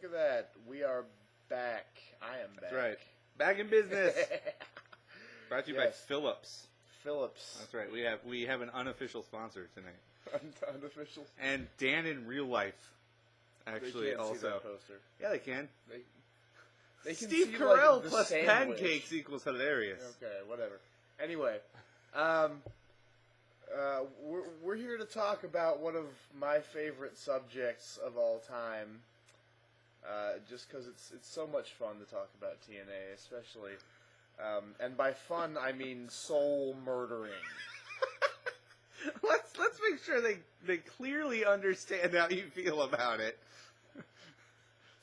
at that. We are back. I am back. That's right. Back in business. Brought to you by Phillips. Phillips. That's right. We have an unofficial sponsor tonight. Unofficial? And Dan in real life. Actually, they can't also. See that poster. Yeah, they can. They can Steve see, Carell like, the plus sandwich. pancakes equals hilarious. Okay, whatever. Anyway, we're here to talk about one of my favorite subjects of all time. Just because it's so much fun to talk about TNA, especially. And by fun, I mean soul murdering. Let's make sure they clearly understand how you feel about it.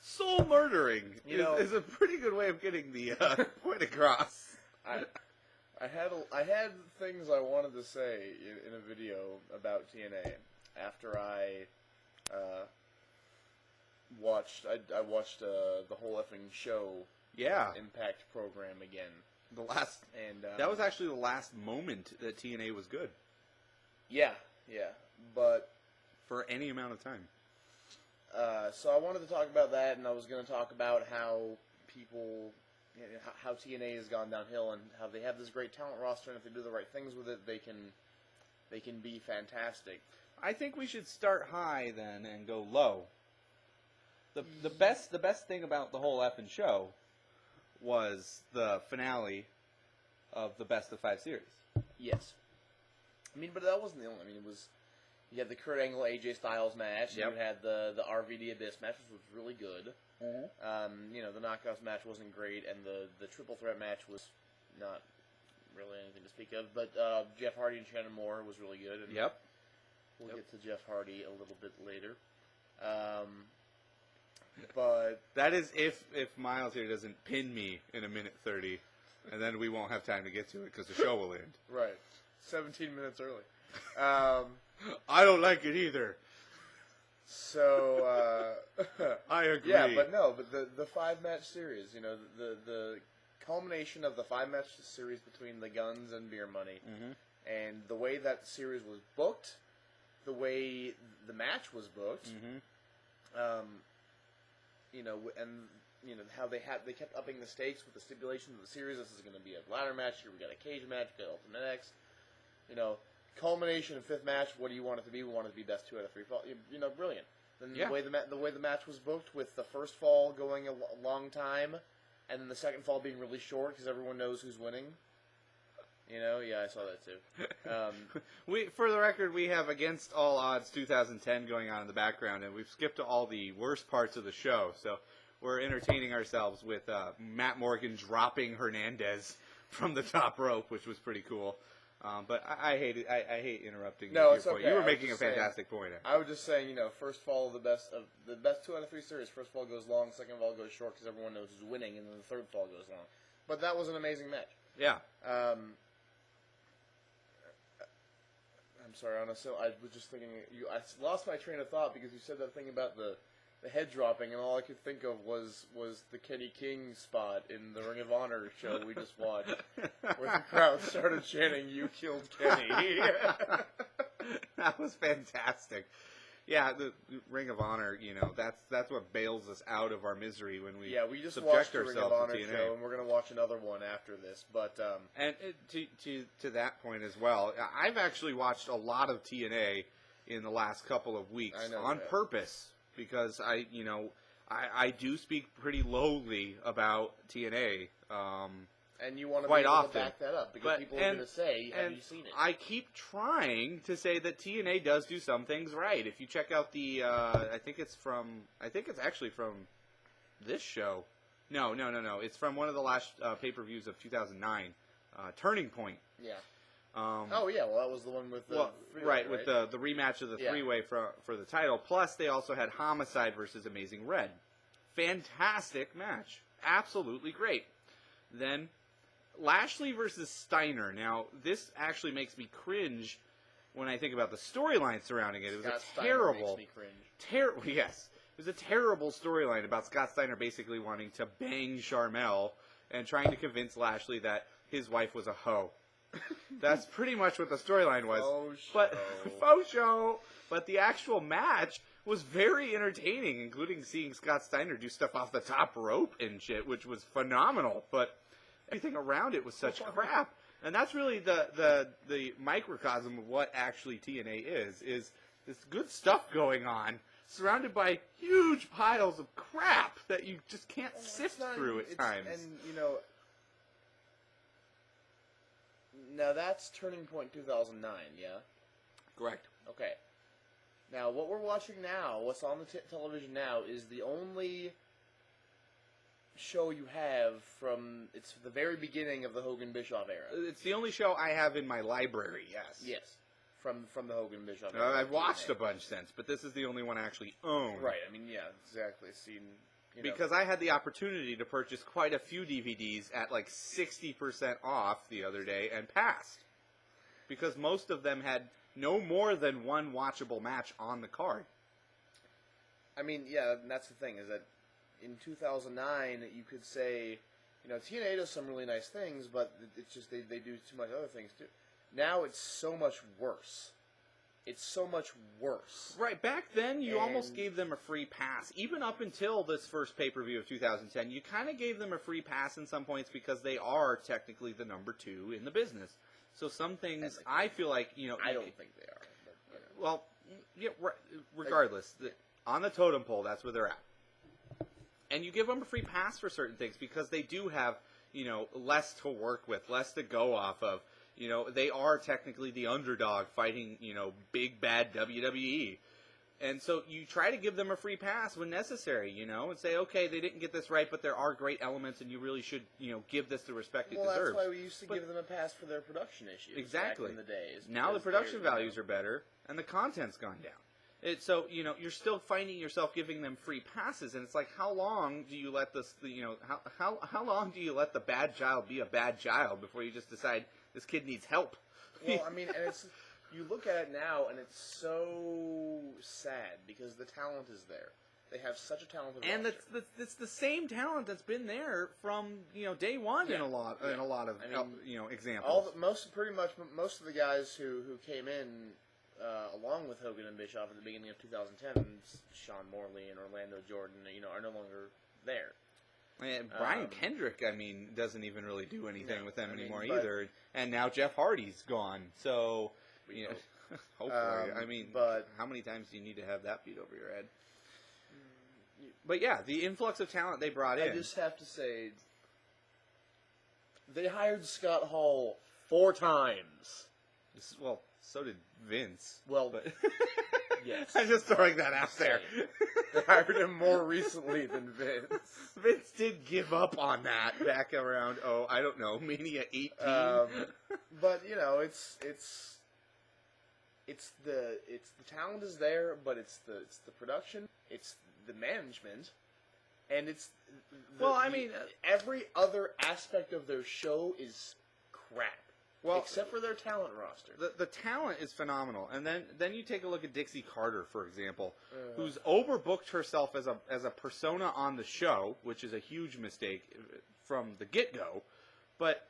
Soul murdering is a pretty good way of getting the point across. I had things I wanted to say in a video about TNA after I watched the whole effing show. Yeah. Impact program again. That was actually the last moment that TNA was good. Yeah, but for any amount of time. So I wanted to talk about that, and I was going to talk about how how TNA has gone downhill, and how they have this great talent roster, and if they do the right things with it, they can be fantastic. I think we should start high then and go low. The best thing about the whole effing show was the finale of the Best of 5 series. Yes. I mean, but that wasn't the only. I mean, you had the Kurt Angle AJ Styles match. Yep. And you had the RVD Abyss match, which was really good. Mm-hmm. The Knockouts match wasn't great, and the Triple Threat match was not really anything to speak of. But Jeff Hardy and Shannon Moore was really good. And yep. We'll get to Jeff Hardy a little bit later. But that is if Miles here doesn't pin me in a minute 30, and then we won't have time to get to it because the show will end. Right. 17 minutes early. I don't like it either. So, I agree. Yeah, but the 5-match series, the culmination of the 5-match series between the Guns and Beer Money, and the way that series was booked, the way the match was booked, how they kept upping the stakes with the stipulations of the series. This is going to be a ladder match. Here we got a cage match. We got Ultimate X. Culmination of 5th match. What do you want it to be? We want it to be best 2 out of 3 fall. Brilliant. Then the way the match was booked, with the first fall going a long time, and then the second fall being really short because everyone knows who's winning. I saw that too. For the record, we have Against All Odds 2010 going on in the background, and we've skipped to all the worst parts of the show. So we're entertaining ourselves with Matt Morgan dropping Hernandez from the top rope, which was pretty cool. But I hate it. I hate interrupting. No, it's okay. You were making a fantastic point. I was just saying, first fall of the best 2 out of 3 series. First fall goes long, second fall goes short because everyone knows who's winning, and then the third fall goes long. But that was an amazing match. Yeah. I'm sorry, honestly, I was just thinking. I lost my train of thought because you said that thing about the head dropping, and all I could think of was the Kenny King spot in the Ring of Honor show we just watched, where the crowd started chanting, "You killed Kenny." That was fantastic. Yeah, the Ring of Honor, that's what bails us out of our misery when we just subject watched the Ring of Honor to TNA. show, and we're going to watch another one after this. But and to that point as well, I've actually watched a lot of TNA in the last couple of weeks on purpose. Because I do speak pretty lowly about TNA, and you want to quite be able often to back that up because people are going to say, "Have you seen it?" I keep trying to say that TNA does do some things right. If you check out the, I think it's actually from this show. No. It's from one of the last pay-per-views of 2009, Turning Point. Yeah. Well, that was the one with the with the rematch of the three-way for the title. Plus, they also had Homicide versus Amazing Red. Fantastic match. Absolutely great. Then, Lashley versus Steiner. Now, this actually makes me cringe when I think about the storyline surrounding it. It was a terrible... makes me cringe. Yes. It was a terrible storyline about Scott Steiner basically wanting to bang Sharmell and trying to convince Lashley that his wife was a hoe. That's pretty much what the storyline was. Faux show. But the actual match was very entertaining, including seeing Scott Steiner do stuff off the top rope and shit, which was phenomenal. But everything around it was such crap. And that's really the microcosm of what actually TNA is this good stuff going on, surrounded by huge piles of crap that you just can't sift through at times. And, you know, now that's Turning Point 2009, yeah? Correct. Okay. Now, what we're watching now, what's on the television now, is the only show you have from, it's the very beginning of the Hogan-Bischoff era. It's the only show I have in my library, yes. Yes. From the Hogan-Bischoff era. I've watched a bunch since, but this is the only one I actually own. Right, I mean, yeah, exactly. Seen, you know. Because I had the opportunity to purchase quite a few DVDs at like 60% off the other day and passed. Because most of them had no more than one watchable match on the card. I mean, yeah, and that's the thing, is that in 2009, you could say, you know, TNA does some really nice things, but it's just they do too much other things too. Now it's so much worse. It's so much worse. Right, back then you almost gave them a free pass. Even up until this first pay-per-view of 2010, you kind of gave them a free pass in some points because they are technically the number 2 in the business. So some things I feel like, you know... I don't think they are. But, you know. Well, yeah, regardless, on the totem pole, that's where they're at. And you give them a free pass for certain things because they do have, you know, less to work with, less to go off of. You know, they are technically the underdog fighting, you know, big bad WWE. And so you try to give them a free pass when necessary, you know, and say, okay, they didn't get this right, but there are great elements and you really should, you know, give this the respect it deserves. Well, that's why we used to give them a pass for their production issues exactly. back in the days. Now the production values are better and the content's gone down. So, you know, you're still finding yourself giving them free passes, and it's like, how long do you let this, you know, how long do you let the bad child be a bad child before you just decide this kid needs help? Well, I mean, and it's, you look at it now, and it's so sad, because the talent is there. They have such a talented roster. And it's the same talent that's been there from, you know, day one in a lot of, you know, examples. Most of the guys who came in, along with Hogan and Bischoff at the beginning of 2010, Sean Morley and Orlando Jordan, you know, are no longer there. And Brian Kendrick, I mean, doesn't even really do anything with them anymore either. And now Jeff Hardy's gone. So, you know, hopefully. I mean, but how many times do you need to have that beat over your head? But yeah, the influx of talent they brought in. I just have to say, they hired Scott Hall 4 times. Well, so did Vince. Well, but yes. I'm just throwing that out there. They hired him more recently than Vince. Vince did give up on that back around, I don't know, Mania 18. But, you know, it's the talent is there, but it's the production, it's the management, and it's every other aspect of their show is crap. Well, except for their talent roster. The talent is phenomenal, and then you take a look at Dixie Carter, for example, who's overbooked herself as a persona on the show, which is a huge mistake from the get-go. But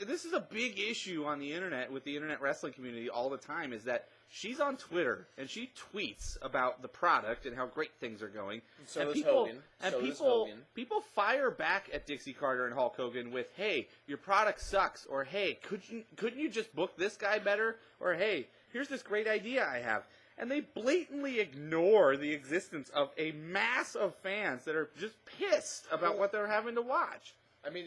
this is a big issue on the internet with the internet wrestling community all the time, is that she's on Twitter and she tweets about the product and how great things are going. So does Hogan. People fire back at Dixie Carter and Hulk Hogan with, "Hey, your product sucks," or "Hey, couldn't you just book this guy better?" or "Hey, here's this great idea I have." And they blatantly ignore the existence of a mass of fans that are just pissed about what they're having to watch. I mean,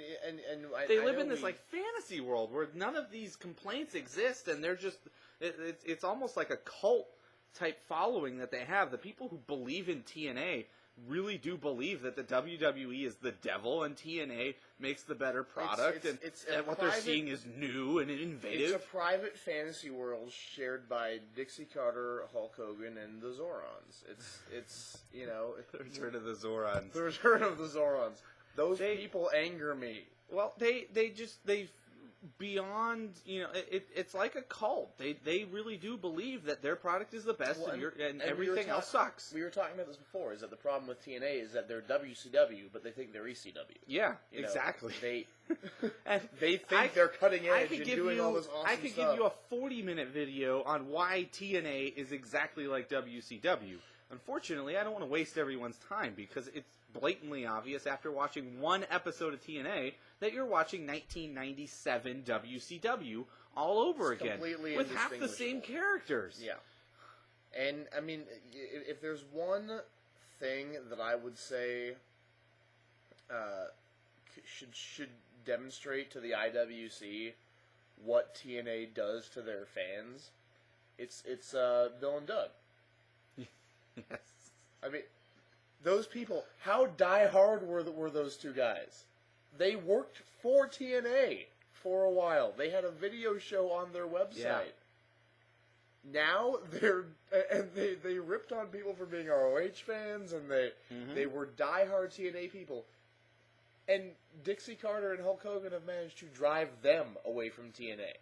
they live in this like fantasy world where none of these complaints exist, and they're just it's almost like a cult type following that they have. The people who believe in TNA really do believe that the WWE is the devil and TNA makes the better product, and what they're seeing is new and innovative. It's a private fantasy world shared by Dixie Carter, Hulk Hogan, and the Zorons. It's you know, the return of the Zorons. The return of the Zorons. Those people anger me. Well, they beyond, it's like a cult. They really do believe that their product is the best, and everything else sucks. We were talking about this before. Is that the problem with TNA is that they're WCW, but they think they're ECW. Yeah, exactly. They think they're cutting edge and doing all this awesome stuff. I could give you a 40-minute video on why TNA is exactly like WCW. Unfortunately, I don't want to waste everyone's time because it's blatantly obvious after watching one episode of TNA that you're watching 1997 WCW all over again with half the same characters. Yeah. And, I mean, if there's one thing that I would say should demonstrate to the IWC what TNA does to their fans, it's Bill and Doug. Yes. I mean, those people, how die-hard were those two guys? They worked for TNA for a while. They had a video show on their website. Yeah. Now they ripped on people for being ROH fans, and they were die-hard TNA people. And Dixie Carter and Hulk Hogan have managed to drive them away from TNA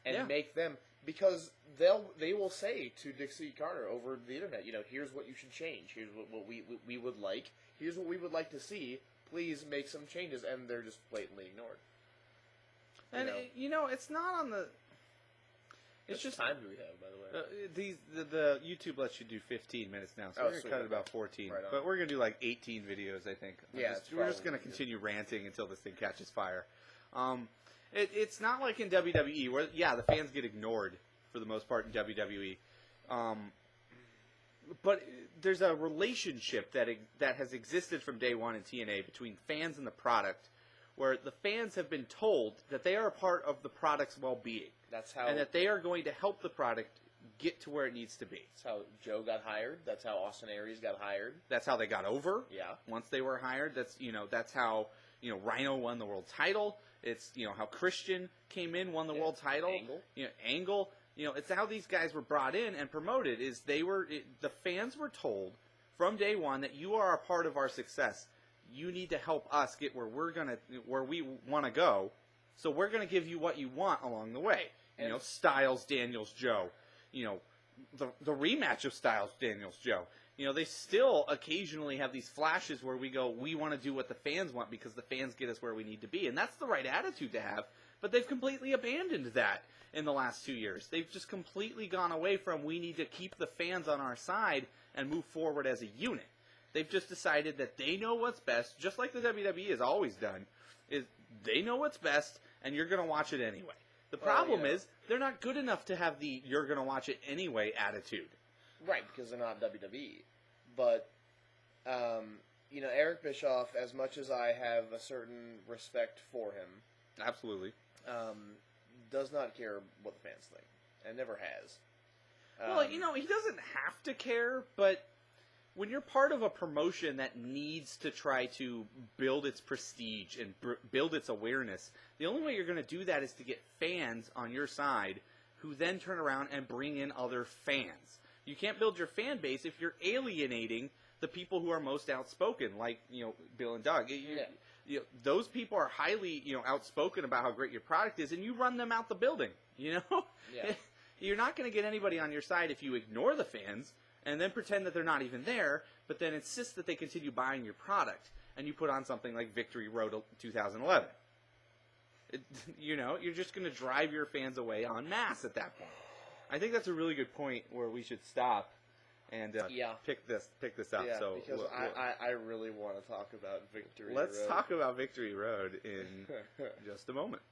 and make them, because they will say to Dixie Carter over the internet, here's what you should change. Here's what we would like. Here's what we would like to see. Please make some changes, and they're just blatantly ignored. And it's not on the. It's just time do we have, by the way? The YouTube lets you do 15 minutes now, so we're gonna cut it about 14. Right, but we're gonna do like 18 videos, I think. We're just gonna continue ranting until this thing catches fire. It's not like in WWE where the fans get ignored for the most part in WWE, but there's a relationship that has existed from day one in TNA between fans and the product, where the fans have been told that they are a part of the product's well-being. And that they are going to help the product get to where it needs to be. That's how Joe got hired. That's how Austin Aries got hired. That's how they got over. Yeah. Once they were hired, that's how Rhino won the world title. It's how Christian came in, won the world title. Angle. It's how these guys were brought in and promoted. The fans were told from day one that you are a part of our success. You need to help us get where we want to go. So we're going to give you what you want along the way. Styles, Daniels, Joe. The rematch of Styles, Daniels, Joe. They still occasionally have these flashes where we want to do what the fans want because the fans get us where we need to be. And that's the right attitude to have. But they've completely abandoned that in the last 2 years. They've just completely gone away from we need to keep the fans on our side and move forward as a unit. They've just decided that they know what's best, just like the WWE has always done, is they know what's best, and you're going to watch it anyway. The problem is they're not good enough to have the you're going to watch it anyway attitude. Right, because they're not WWE. But, Eric Bischoff, as much as I have a certain respect for him... Absolutely. Does not care what the fans think, and never has. Well, he doesn't have to care, but... when you're part of a promotion that needs to try to build its prestige and build its awareness, the only way you're going to do that is to get fans on your side who then turn around and bring in other fans. You can't build your fan base if you're alienating the people who are most outspoken, like, Bill and Doug. Those people are highly, outspoken about how great your product is, and you run them out the building, Yeah. You're not going to get anybody on your side if you ignore the fans and then pretend that they're not even there, but then insist that they continue buying your product, and you put on something like Victory Road 2011. You're just going to drive your fans away en masse at that point. I think that's a really good point where we should stop and pick this up. Yeah, so because I really want to talk about Victory Road. Let's talk about Victory Road in just a moment.